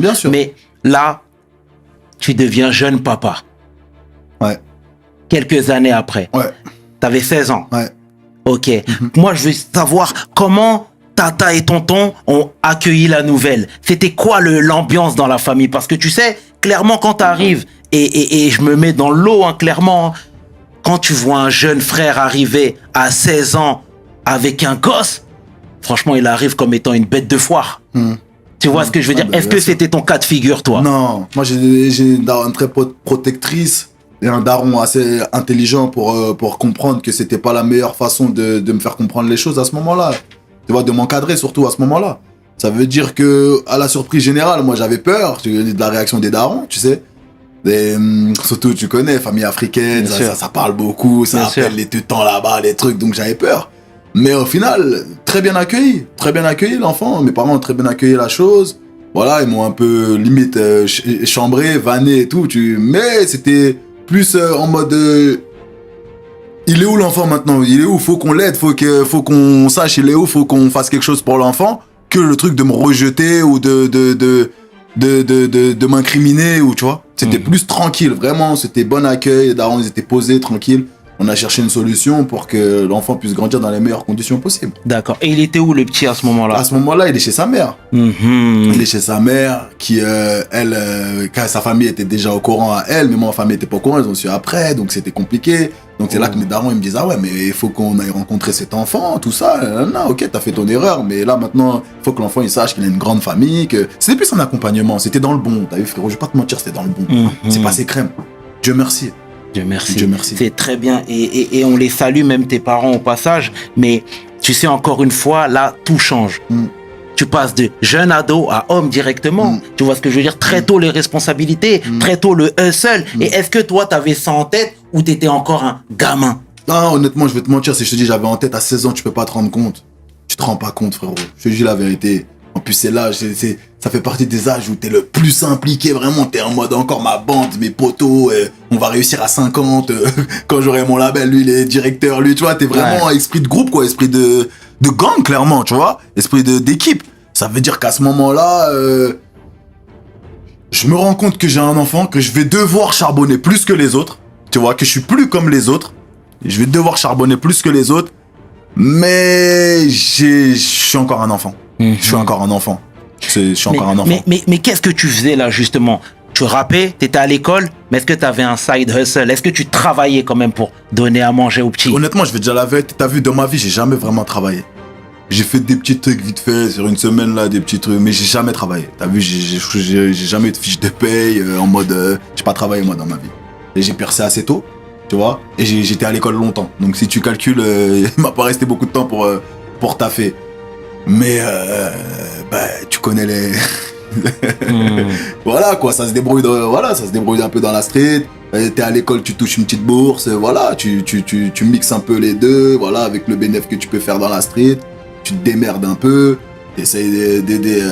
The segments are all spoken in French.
Bien sûr. Mais là, tu deviens jeune papa. Ouais. Quelques années après. Ouais. T'avais 16 ans. Ouais. Ok. Moi, je veux savoir comment Tata et tonton ont accueilli la nouvelle. C'était quoi l'ambiance dans la famille? Parce que tu sais, clairement, quand t'arrives, et je me mets dans l'eau, hein, clairement, quand tu vois un jeune frère arriver à 16 ans avec un gosse, franchement, il arrive comme étant une bête de foire. Tu vois ce que je veux dire? Est-ce que c'était ton cas de figure, toi? Non, moi j'ai une daronne très protectrice et un daron assez intelligent pour comprendre que c'était pas la meilleure façon de me faire comprendre les choses à ce moment-là. Tu vois, de m'encadrer surtout à ce moment-là. Ça veut dire que, à la surprise générale, moi j'avais peur de la réaction des darons, tu sais. Et, surtout, tu connais, famille africaine, ça parle beaucoup, ça appelle les tutans là-bas, les trucs, donc j'avais peur. Mais au final, très bien accueilli l'enfant. Mes parents ont très bien accueilli la chose. Voilà, ils m'ont un peu limite chambré, vanné et tout. Mais c'était plus en mode il est où l'enfant maintenant? Il est où? Faut qu'on l'aide, faut qu'on sache il est où, faut qu'on fasse quelque chose pour l'enfant, que le truc de me rejeter ou de m'incriminer ou tu vois. C'était plus tranquille, vraiment, c'était bon accueil, les darons ils étaient posés, tranquilles. On a cherché une solution pour que l'enfant puisse grandir dans les meilleures conditions possibles. D'accord. Et il était où le petit à ce moment-là? À ce moment-là, il est chez sa mère. Il est chez sa mère qui, elle, quand sa famille était déjà au courant à elle, mais moi, ma famille n'était pas au courant, ils ont su après, donc c'était compliqué. Donc c'est là que mes darons ils me disent ah ouais mais il faut qu'on aille rencontrer cet enfant, tout ça. Non, ok, t'as fait ton erreur, mais là maintenant il faut que l'enfant il sache qu'il a une grande famille, que c'était plus un accompagnement, c'était dans le bon. T'as vu frérot, je vais pas te mentir, c'était dans le bon. C'est passé crème. Dieu merci. Dieu merci. Dieu merci. C'est très bien et on les salue même tes parents au passage, mais tu sais encore une fois là tout change. Tu passes de jeune ado à homme directement. Tu vois ce que je veux dire? Très tôt les responsabilités, très tôt le hustle. Et est-ce que toi, t'avais ça en tête ou t'étais encore un gamin? Non, honnêtement, je vais te mentir. Si je te dis j'avais en tête à 16 ans, tu peux pas te rendre compte. Tu te rends pas compte, frérot. Je te dis la vérité. En plus, c'est l'âge, ça fait partie des âges où t'es le plus impliqué, vraiment. T'es en mode encore ma bande, mes potos, on va réussir à 50. Quand j'aurai mon label, lui, il est directeur, lui, tu vois. T'es vraiment esprit de groupe, quoi. Esprit de gang, clairement, tu vois. Esprit d'équipe. Ça veut dire qu'à ce moment-là, je me rends compte que j'ai un enfant, que je vais devoir charbonner plus que les autres. Tu vois, que je suis plus comme les autres. Je vais devoir charbonner plus que les autres. Mais je suis encore un enfant. Je suis encore un enfant. Je suis encore un enfant. Mais qu'est-ce que tu faisais là, justement? Tu rappais, t'étais à l'école, mais est-ce que t'avais un side hustle? Est-ce que tu travaillais quand même pour donner à manger aux petits? Honnêtement, je vais te dire la vérité. T'as vu, dans ma vie, j'ai jamais vraiment travaillé. J'ai fait des petits trucs vite fait, sur une semaine là, des petits trucs, mais j'ai jamais travaillé. T'as vu, j'ai jamais eu de fiche de paye en mode... j'ai pas travaillé moi dans ma vie. Et j'ai percé assez tôt, tu vois, et j'étais à l'école longtemps. Donc si tu calcules, il m'a pas resté beaucoup de temps pour taffer. Mais tu connais les... Voilà quoi, ça se débrouille un peu dans la street. T'es à l'école, tu touches une petite bourse, voilà, tu mixes un peu les deux, voilà, avec le bénéfice que tu peux faire dans la street. Tu te démerdes un peu, t'essayes d'aider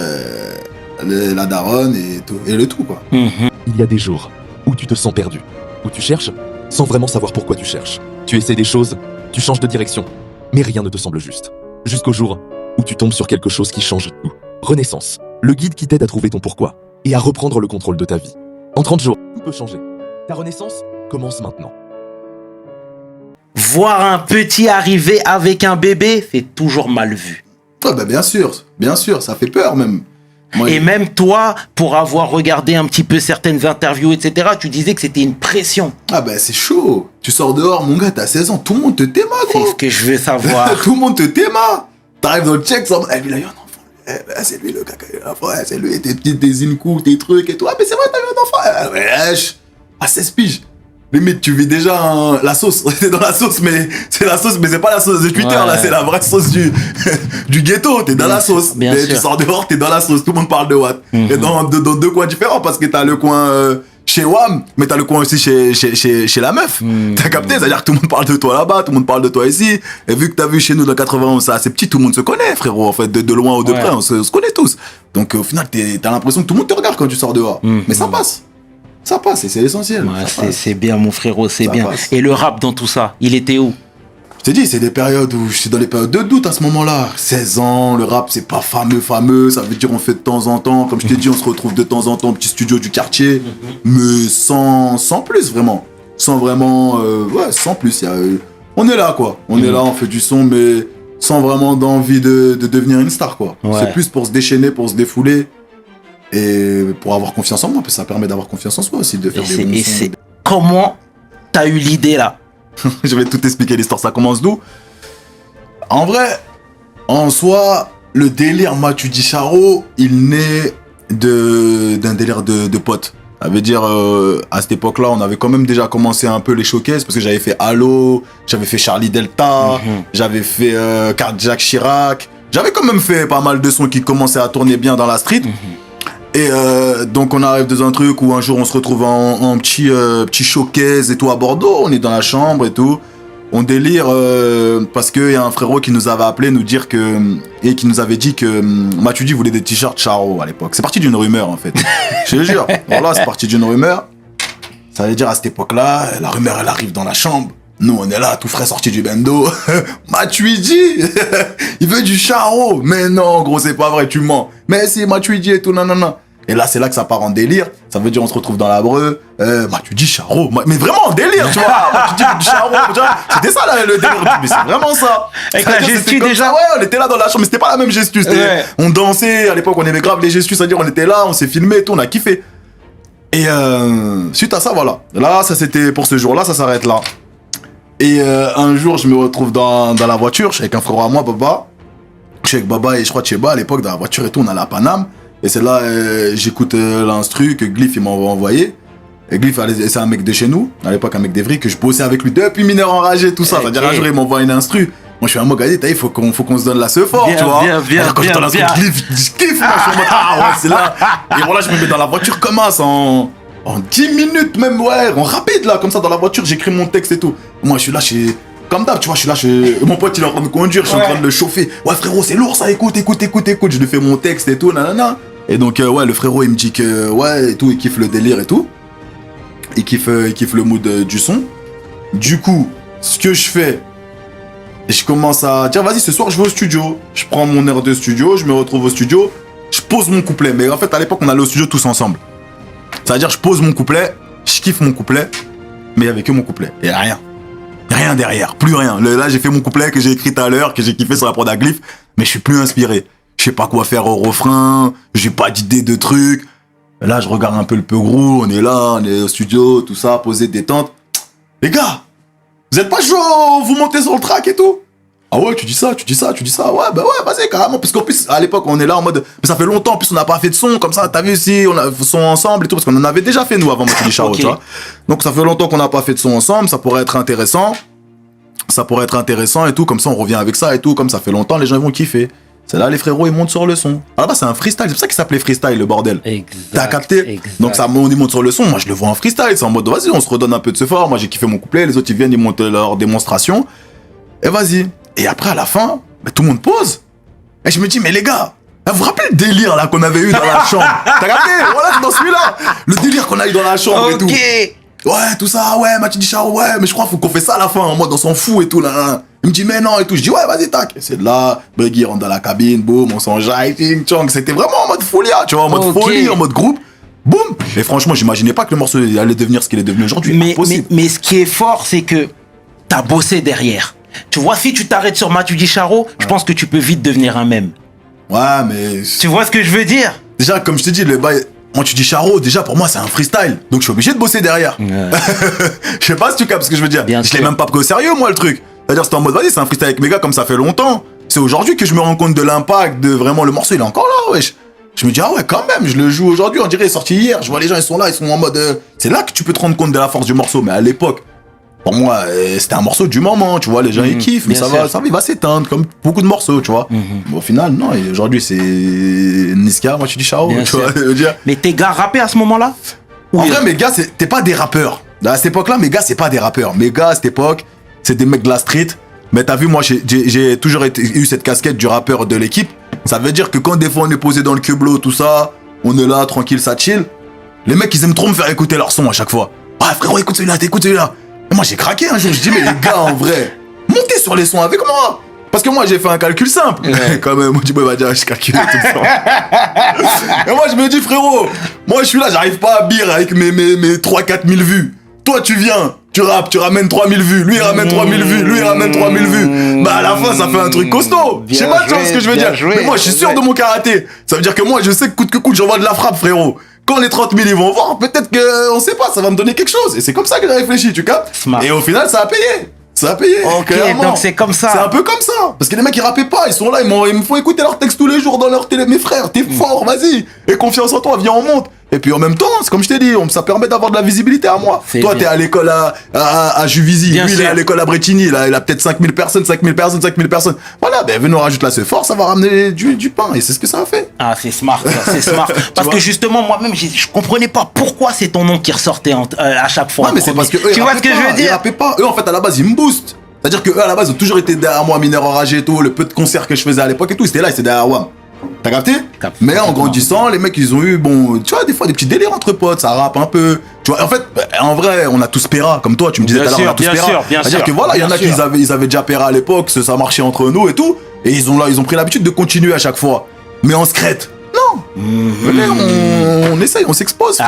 la daronne et le tout quoi. Il y a des jours où tu te sens perdu, où tu cherches sans vraiment savoir pourquoi tu cherches. Tu essaies des choses, tu changes de direction, mais rien ne te semble juste. Jusqu'au jour où tu tombes sur quelque chose qui change tout. Renaissance, le guide qui t'aide à trouver ton pourquoi et à reprendre le contrôle de ta vie. En 30 jours, tout peut changer. Ta renaissance commence maintenant. Voir un petit arriver avec un bébé, c'est toujours mal vu. Ah bah bien sûr, ça fait peur même. Moi, et même toi, pour avoir regardé un petit peu certaines interviews, etc., tu disais que c'était une pression. Ah bah c'est chaud. Tu sors dehors, mon gars, t'as 16 ans, tout le monde te téma, gros. C'est ce que je veux savoir. Tout le monde te téma. T'arrives dans le check, lui, il a eu un enfant. C'est lui le caca, il a eu un enfant. C'est lui, tes petites des in-coups, tes trucs et tout. Ah mais c'est vrai, t'as eu un enfant. Wesh. À 16 piges. Limite, tu vis déjà la sauce. T'es dans la sauce, mais c'est la sauce, mais c'est pas la sauce de Twitter, là, c'est la vraie sauce du ghetto. T'es dans la sauce. Tu sors dehors, t'es dans la sauce. Tout le monde parle de Watt. Et dans deux coins différents, parce que t'as le coin chez WAM, mais t'as le coin aussi chez la meuf. T'as capté? C'est-à-dire que tout le monde parle de toi là-bas, tout le monde parle de toi ici. Et vu que t'as vu chez nous dans 91, ça, c'est petit, tout le monde se connaît, frérot. En fait, de loin ou de près, on se connaît tous. Donc, au final, t'as l'impression que tout le monde te regarde quand tu sors dehors. Mais ça passe. Ça passe et c'est essentiel. Ouais, c'est bien mon frérot, c'est bien. Passe. Et le rap dans tout ça, il était où? Je t'ai dit, c'est des périodes où je suis dans les périodes de doute à ce moment-là. 16 ans, le rap, c'est pas fameux. Ça veut dire on fait de temps en temps. Comme je t'ai dit, on se retrouve de temps en temps au petit studio du quartier. Mais sans plus, vraiment. Sans vraiment... sans plus. On est là, quoi. On est là, on fait du son, mais sans vraiment d'envie de devenir une star, quoi. Ouais. C'est plus pour se déchaîner, pour se défouler. Et pour avoir confiance en moi, parce que ça permet d'avoir confiance en soi aussi, de faire des bons sons. Comment t'as eu l'idée, là? Je vais tout expliquer l'histoire, ça commence d'où? En vrai, en soi, le délire Matuidi Charo, il naît d'un délire de potes. Ça veut dire, à cette époque-là, on avait quand même déjà commencé un peu les showcases, parce que j'avais fait Halo, j'avais fait Charlie Delta, j'avais fait Jacques Chirac. J'avais quand même fait pas mal de sons qui commençaient à tourner bien dans la street. Et donc on arrive dans un truc où un jour on se retrouve en petit showcase et tout à Bordeaux, on est dans la chambre et tout, on délire parce qu'il y a un frérot qui nous avait appelé nous dire et qui nous avait dit que Matuidi voulait des t-shirts Charo à l'époque. C'est parti d'une rumeur en fait, je te jure. Voilà, c'est parti d'une rumeur. Ça veut dire à cette époque-là, la rumeur elle arrive dans la chambre. Nous on est là, tout frais sorti du bendo. Matuidi, il veut du Charo. Mais non gros, c'est pas vrai, tu mens. Mais si, Matuidi et tout, non. Et là, c'est là que ça part en délire. Ça veut dire on se retrouve dans la breu. Matuidi Charo. Mais vraiment en délire, tu vois. Matuidi du Charo. C'était ça là, le délire. Mais c'est vraiment ça. Avec la gestu déjà. Ouais, on était là dans la chambre, mais c'était pas la même gestu. Ouais. On dansait, à l'époque on aimait grave les gestus. C'est-à-dire on était là, on s'est filmé et tout, on a kiffé. Et suite à ça, voilà. Là, ça c'était pour ce jour-là, ça s'arrête là. Et un jour, je me retrouve dans la voiture, je suis avec un frère à moi, Baba. Je suis avec Baba et je crois Cheba à l'époque, dans la voiture et tout, on allait à Paname. Et c'est là, j'écoute l'instru que Glyph il m'a envoyé. Et Glyph, c'est un mec de chez nous, à l'époque un mec d'Evry, que je bossais avec lui depuis mineur enragé, tout ça. Okay. C'est-à-dire un jour, il m'envoie une instru. Moi, je suis un mot gars, il faut qu'on se donne la ce fort, tu vois. Quand j'entends l'instru de Glyph, je kiffe, moi, je suis en mode, ah ouais, c'est là. Et voilà, je me mets dans la voiture comme ça, en 10 minutes même, ouais, en rapide là, comme ça dans la voiture, j'écris mon texte et tout. Moi je suis là, comme d'hab, tu vois, je suis là, mon pote il est en train de conduire, je suis en train de le chauffer. Ouais frérot, c'est lourd ça, écoute, je lui fais mon texte et tout, nanana. Et donc ouais, le frérot il me dit que ouais, et tout, il kiffe le délire et tout. Il kiffe le mood du son. Du coup, ce que je fais, je commence à dire vas-y, ce soir je vais au studio. Je prends mon air de studio, je me retrouve au studio, je pose mon couplet. Mais en fait à l'époque on allait au studio tous ensemble. C'est-à-dire, je pose mon couplet, je kiffe mon couplet, mais il n'y avait que mon couplet. Il n'y a rien. Il n'y a rien derrière, plus rien. Là, j'ai fait mon couplet que j'ai écrit tout à l'heure, que j'ai kiffé sur la prod à Glyph, mais je suis plus inspiré. Je sais pas quoi faire au refrain, j'ai pas d'idée de truc. Là, je regarde un peu le peu gros, on est là, on est au studio, tout ça, posé, détente. Les gars, vous êtes pas chaud, vous montez sur le track et tout? Ah ouais, tu dis ça, ouais, bah ouais, vas-y, carrément, parce qu'en plus, à l'époque, on est là en mode, mais ça fait longtemps, en plus, on n'a pas fait de son, comme ça, t'as vu, si, on a son ensemble et tout, parce qu'on en avait déjà fait, nous, avant Matuidi Charo, tu vois. Donc, ça fait longtemps qu'on n'a pas fait de son ensemble, ça pourrait être intéressant et tout, comme ça, on revient avec ça et tout, comme ça fait longtemps, les gens, ils vont kiffer. C'est là, les frérots, ils montent sur le son. À la base, c'est un freestyle, c'est pour ça qu'il s'appelait freestyle, le bordel. Exact. T'as capté? Exact. Donc, ça, on y monte sur le son, moi, je le vois en freestyle, c'est en mode, vas-y, on se redonne un peu de ce fort, moi, j'ai kiffé mon couplet, les autres, ils viennent, ils montent leur démonstration, et vas-y. Et après, à la fin, bah, tout le monde pose. Et je me dis, mais les gars, vous vous rappelez le délire là qu'on avait eu dans la chambre? T'as capté? Voilà, c'est dans celui-là. Le délire qu'on a eu dans la chambre et tout. Ouais, tout ça, ouais, Matuidi Charo, ouais, mais je crois qu'il faut qu'on fait ça à la fin, en mode on s'en fout et tout là. Il me dit, mais non et tout. Je dis, ouais, vas-y, tac. Et c'est de là, Breggy rentre dans la cabine, boum, on s'enjaille, ting, tchong. C'était vraiment en mode folia, tu vois, en mode folie, en mode groupe. Boum. Et franchement, j'imaginais pas que le morceau allait devenir ce qu'il est devenu aujourd'hui. Mais ce qui est fort, c'est que t'as bossé derrière. Tu vois, si tu t'arrêtes sur Matuidi Charo, je pense que tu peux vite devenir un mème. Ouais, mais... Tu vois ce que je veux dire? Déjà, comme je te dis, le bail... Matuidi Charo, déjà, pour moi, c'est un freestyle. Donc, je suis obligé de bosser derrière. Ouais. Je sais pas si tu captes ce que je veux dire. Je l'ai même pas pris au sérieux, moi, le truc. C'est-à-dire, c'était en mode, vas-y, c'est un freestyle avec mes gars, comme ça fait longtemps. C'est aujourd'hui que je me rends compte de l'impact, de vraiment, le morceau, il est encore là, wesh. Je me dis, ah ouais, quand même, je le joue aujourd'hui, on dirait, il est sorti hier. Je vois les gens, ils sont là, ils sont en mode... C'est là que tu peux te rendre compte de la force du morceau. Mais à l'époque, pour moi, c'était un morceau du moment, tu vois, les gens ils kiffent, mais ça va, il va s'éteindre comme beaucoup de morceaux, tu vois. Mais au final, non, aujourd'hui c'est Niska, Matuidi Charo, tu vois, je veux dire. Mais tes gars rappaient à ce moment-là? En vrai, mes gars, t'es pas des rappeurs. À cette époque-là, mes gars, c'est pas des rappeurs. Mes gars, à cette époque, c'est des mecs de la street. Mais t'as vu, moi, j'ai toujours eu cette casquette du rappeur de l'équipe. Ça veut dire que quand des fois on est posé dans le queublo, tout ça, on est là, tranquille, ça chill. Les mecs, ils aiment trop me faire écouter leur son à chaque fois. Ah frérot, écoute celui-là, t'écoutes celui-là. Et moi j'ai craqué un jour, je dis mais les gars en vrai, montez sur les sons avec moi. Parce que moi, j'ai fait un calcul simple. Ouais. Quand même, tu peux dire, je calcule tout ça. Et moi, je me dis, frérot, moi, je suis là, j'arrive pas à bire avec mes 3-4 000 vues. Toi, tu viens, tu rappes, tu ramènes 3 000 vues. Lui, il ramène 3 000 vues. Lui, il ramène 3 000 vues. Bah, à la fin, ça fait un truc costaud. Je sais pas, tu vois ce que je veux dire. Mais moi, je suis sûr de mon karaté. Ça veut dire que moi, je sais que coûte, j'envoie de la frappe, frérot. Quand les 30 000 ils vont voir, peut-être que, on sait pas, ça va me donner quelque chose. Et c'est comme ça que j'ai réfléchi, tu captes. Smart. Et au final, ça a payé. Ça a payé. Ok, clairement. donc c'est comme ça. C'est un peu comme ça. Parce que les mecs, ils rappaient pas. Ils sont là, ils me font écouter leurs textes tous les jours dans leur télé. Mes frères, t'es fort, vas-y. Et confiance en toi, viens, on monte. Et puis en même temps, c'est comme je t'ai dit, ça permet d'avoir de la visibilité à moi. C'est Toi, bien. t'es à l'école à Juvisy. Bien Lui, il est sûr. à l'école à Bretigny. Il a peut-être 5000 personnes. Voilà, ben venez, on rajoute là ce fort, ça va ramener du pain. Et c'est ce que ça a fait. Ah, c'est smart, ça, c'est smart. Parce vois que justement, moi-même, je comprenais pas pourquoi c'est ton nom qui ressortait à chaque fois. Non, mais c'est parce que eux, tu ils vois ce rappaient que je pas, veux Ils dire? rappaient pas. Eux, en fait, à la base, ils me boostent. C'est-à-dire que eux, à la base, ils ont toujours été derrière moi, mineur enragé et tout. Le peu de concerts que je faisais à l'époque et tout, c'était là, c'était derrière WAM. T'as capté? Mais en grandissant, les mecs, ils ont eu, bon, tu vois, des fois, des petits délires entre potes, ça rappe un peu. Tu vois, en fait, en vrai, on a tous Péra, comme toi, tu me disais tout à l'heure, on a tous bien Péra. sûr, bien C'est-à-dire sûr, que voilà, il y en bien a qui sûr. ils avaient déjà Péra à l'époque, ça marchait entre nous et tout. Et ils ont pris l'habitude de continuer à chaque fois. Mais on se crête. Non. Venez, on essaye, on s'expose.